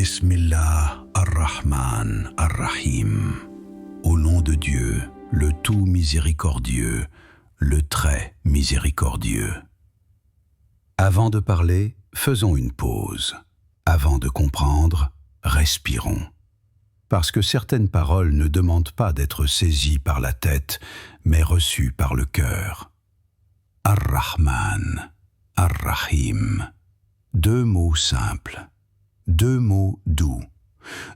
Bismillah ar-Rahman ar-Rahim. Au nom de Dieu, le tout miséricordieux, le très miséricordieux. Avant de parler, faisons une pause. Avant de comprendre, respirons. Parce que certaines paroles ne demandent pas d'être saisies par la tête, mais reçues par le cœur. Ar-Rahman, Ar-Rahim. Deux mots simples, deux mots doux,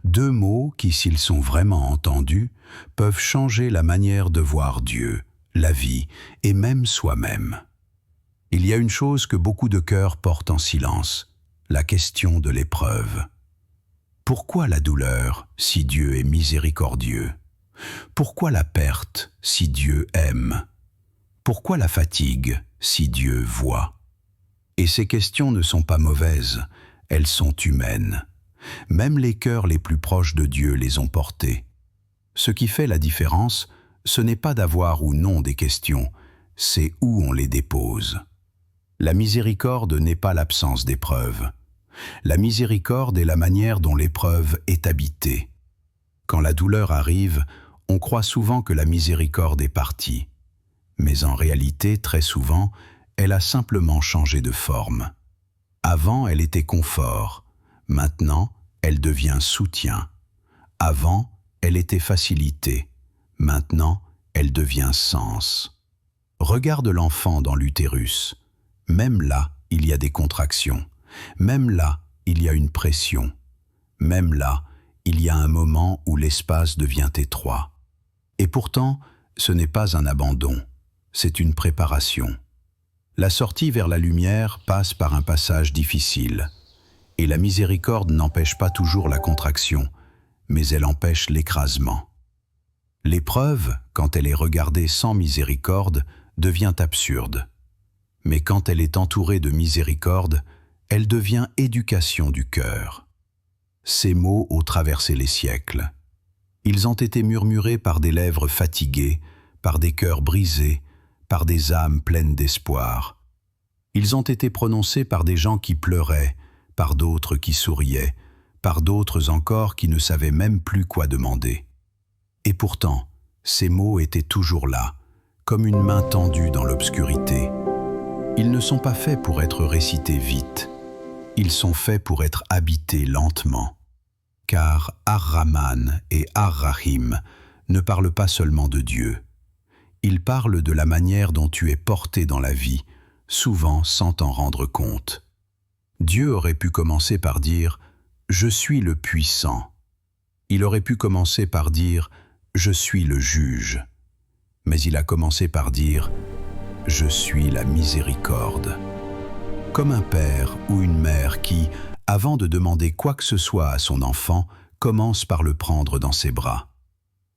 deux mots qui, s'ils sont vraiment entendus, peuvent changer la manière de voir Dieu, la vie et même soi-même. Il y a une chose que beaucoup de cœurs portent en silence, la question de l'épreuve. Pourquoi la douleur si Dieu est miséricordieux? Pourquoi la perte si Dieu aime? Pourquoi la fatigue si Dieu voit? Et ces questions ne sont pas mauvaises, elles sont humaines. Même les cœurs les plus proches de Dieu les ont portées. Ce qui fait la différence, ce n'est pas d'avoir ou non des questions, c'est où on les dépose. La miséricorde n'est pas l'absence d'épreuve. La miséricorde est la manière dont l'épreuve est habitée. Quand la douleur arrive, on croit souvent que la miséricorde est partie. Mais en réalité, très souvent, elle a simplement changé de forme. Avant, elle était confort. Maintenant, elle devient soutien. Avant, elle était facilité. Maintenant, elle devient sens. Regarde l'enfant dans l'utérus. Même là, il y a des contractions. Même là, il y a une pression. Même là, il y a un moment où l'espace devient étroit. Et pourtant, ce n'est pas un abandon, c'est une préparation. La sortie vers la lumière passe par un passage difficile. Et la miséricorde n'empêche pas toujours la contraction, mais elle empêche l'écrasement. L'épreuve, quand elle est regardée sans miséricorde, devient absurde. Mais quand elle est entourée de miséricorde, elle devient éducation du cœur. Ces mots ont traversé les siècles. Ils ont été murmurés par des lèvres fatiguées, par des cœurs brisés, par des âmes pleines d'espoir. Ils ont été prononcés par des gens qui pleuraient, par d'autres qui souriaient, par d'autres encore qui ne savaient même plus quoi demander. Et pourtant, ces mots étaient toujours là, comme une main tendue dans l'obscurité. Ils ne sont pas faits pour être récités vite. Ils sont faits pour être habités lentement. Car Ar-Rahman et Ar-Rahim ne parlent pas seulement de Dieu. Ils parlent de la manière dont tu es porté dans la vie, souvent sans t'en rendre compte. Dieu aurait pu commencer par dire « Je suis le puissant ». Il aurait pu commencer par dire « Je suis le juge ». Mais il a commencé par dire « Je suis la miséricorde ». Comme un père ou une mère qui, avant de demander quoi que ce soit à son enfant, commence par le prendre dans ses bras.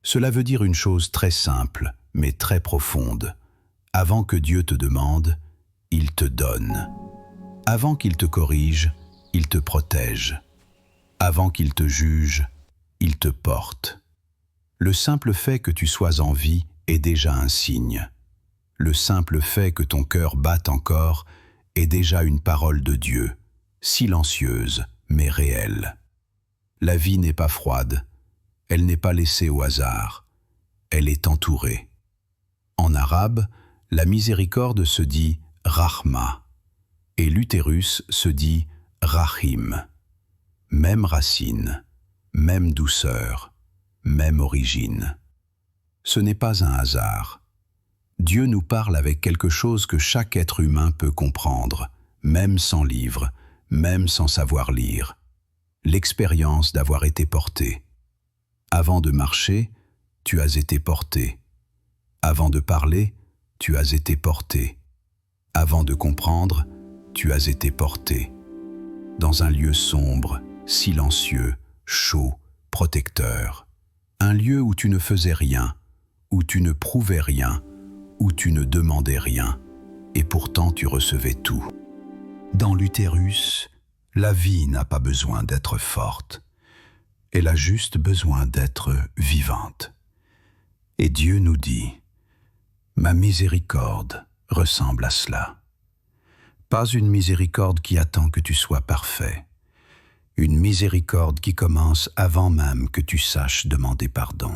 Cela veut dire une chose très simple, mais très profonde. Avant que Dieu te demande, il te donne. Avant qu'il te corrige, il te protège. Avant qu'il te juge, il te porte. Le simple fait que tu sois en vie est déjà un signe. Le simple fait que ton cœur batte encore est déjà une parole de Dieu, silencieuse mais réelle. La vie n'est pas froide, elle n'est pas laissée au hasard, elle est entourée. En arabe, la miséricorde se dit Rahma et l'utérus se dit Rahim. Même racine, même douceur, même origine. Ce n'est pas un hasard. Dieu nous parle avec quelque chose que chaque être humain peut comprendre, même sans livre, même sans savoir lire. L'expérience d'avoir été porté. Avant de marcher, tu as été porté. Avant de parler, tu as été porté. Avant de comprendre, tu as été porté. Dans un lieu sombre, silencieux, chaud, protecteur. Un lieu où tu ne faisais rien, où tu ne prouvais rien, où tu ne demandais rien, et pourtant tu recevais tout. Dans l'utérus, la vie n'a pas besoin d'être forte. Elle a juste besoin d'être vivante. Et Dieu nous dit, « Ma miséricorde ressemble à cela. » Pas une miséricorde qui attend que tu sois parfait. Une miséricorde qui commence avant même que tu saches demander pardon.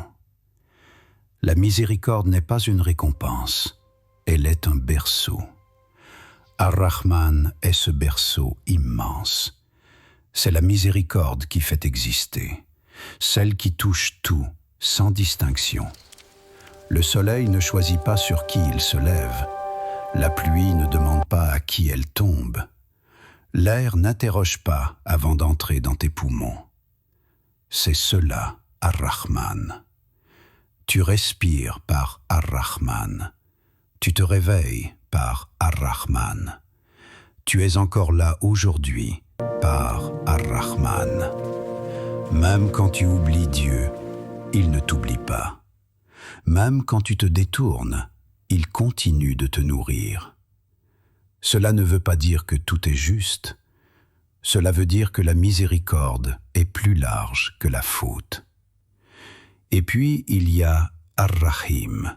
La miséricorde n'est pas une récompense, elle est un berceau. Ar-Rahman est ce berceau immense. C'est la miséricorde qui fait exister, celle qui touche tout, sans distinction. Le soleil ne choisit pas sur qui il se lève, la pluie ne demande pas à qui elle tombe, l'air n'interroge pas avant d'entrer dans tes poumons. C'est cela, Ar-Rahman. Tu respires par Ar-Rahman. Tu te réveilles par Ar-Rahman. Tu es encore là aujourd'hui par Ar-Rahman. Même quand tu oublies Dieu, il ne t'oublie pas. Même quand tu te détournes, il continue de te nourrir. Cela ne veut pas dire que tout est juste. Cela veut dire que la miséricorde est plus large que la faute. Et puis, il y a Ar-Rahim.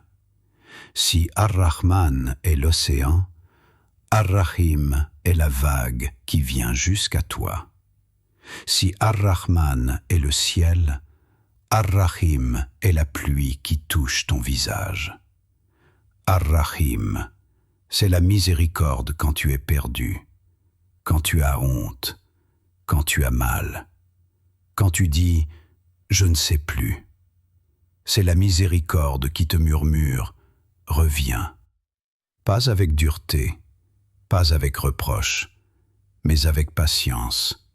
Si Ar-Rahman est l'océan, Ar-Rahim est la vague qui vient jusqu'à toi. Si Ar-Rahman est le ciel, Ar-Rahim est la pluie qui touche ton visage. Ar-Rahim, c'est la miséricorde quand tu es perdu, quand tu as honte, quand tu as mal, quand tu dis « je ne sais plus ». C'est la miséricorde qui te murmure « reviens ». Pas avec dureté, pas avec reproche, mais avec patience.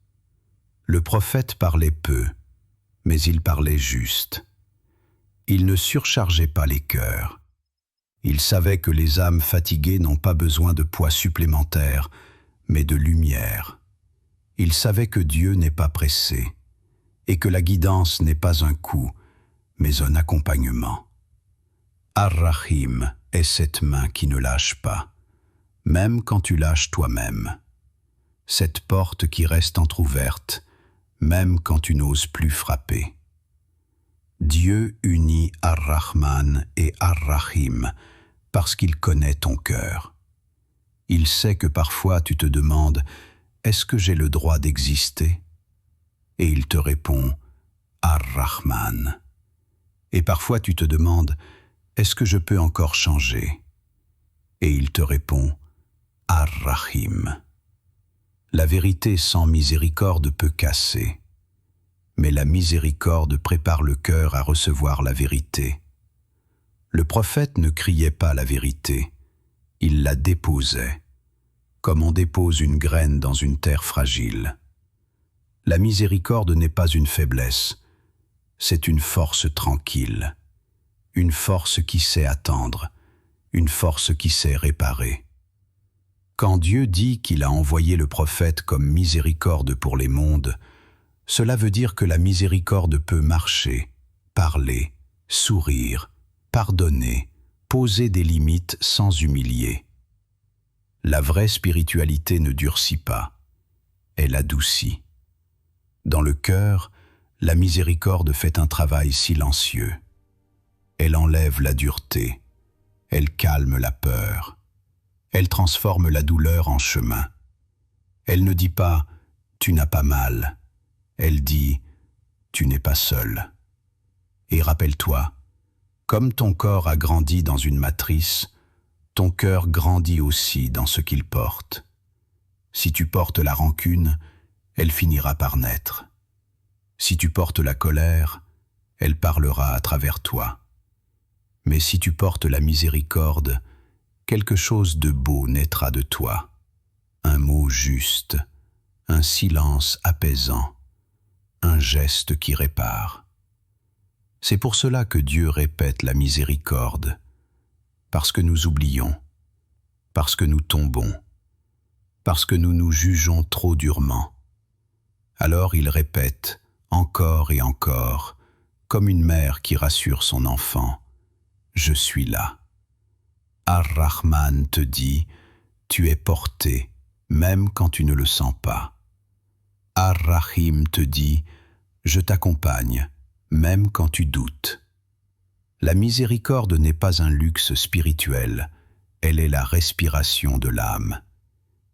Le prophète parlait peu, mais il parlait juste. Il ne surchargeait pas les cœurs. Il savait que les âmes fatiguées n'ont pas besoin de poids supplémentaire, mais de lumière. Il savait que Dieu n'est pas pressé, et que la guidance n'est pas un coup, mais un accompagnement. Ar-Rahim est cette main qui ne lâche pas, même quand tu lâches toi-même. Cette porte qui reste entr'ouverte, même quand tu n'oses plus frapper. Dieu unit Ar-Rahman et Ar-Rahim parce qu'il connaît ton cœur. Il sait que parfois tu te demandes « Est-ce que j'ai le droit d'exister ?» Et il te répond « Ar-Rahman ». Et parfois tu te demandes « Est-ce que je peux encore changer ?» Et il te répond « Ar-Rahim ». La vérité sans miséricorde peut casser, mais la miséricorde prépare le cœur à recevoir la vérité. Le prophète ne criait pas la vérité, il la déposait, comme on dépose une graine dans une terre fragile. La miséricorde n'est pas une faiblesse, c'est une force tranquille, une force qui sait attendre, une force qui sait réparer. Quand Dieu dit qu'il a envoyé le prophète comme miséricorde pour les mondes, cela veut dire que la miséricorde peut marcher, parler, sourire, pardonner, poser des limites sans humilier. La vraie spiritualité ne durcit pas, elle adoucit. Dans le cœur, la miséricorde fait un travail silencieux. Elle enlève la dureté, elle calme la peur, elle transforme la douleur en chemin. Elle ne dit pas « tu n'as pas mal », elle dit « tu n'es pas seul ». Et rappelle-toi, comme ton corps a grandi dans une matrice, ton cœur grandit aussi dans ce qu'il porte. Si tu portes la rancune, elle finira par naître. Si tu portes la colère, elle parlera à travers toi. Mais si tu portes la miséricorde, quelque chose de beau naîtra de toi. Un mot juste, un silence apaisant, un geste qui répare. C'est pour cela que Dieu répète la miséricorde, parce que nous oublions, parce que nous tombons, parce que nous nous jugeons trop durement. Alors il répète encore et encore, comme une mère qui rassure son enfant, « Je suis là ». Ar-Rahman te dit, tu es porté, même quand tu ne le sens pas. Ar-Rahim te dit, je t'accompagne, même quand tu doutes. La miséricorde n'est pas un luxe spirituel, elle est la respiration de l'âme.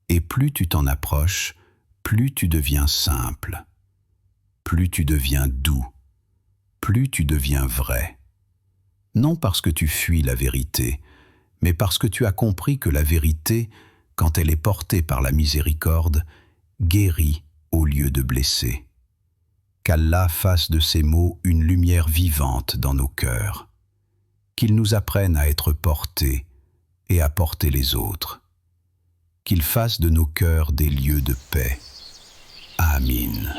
Et plus tu t'en approches, plus tu deviens simple. plus tu deviens doux, plus tu deviens vrai. Non parce que tu fuis la vérité, mais parce que tu as compris que la vérité, quand elle est portée par la miséricorde, guérit au lieu de blesser. Qu'Allah fasse de ces mots une lumière vivante dans nos cœurs, qu'ils nous apprennent à être portés et à porter les autres, qu'ils fassent de nos cœurs des lieux de paix. Amin.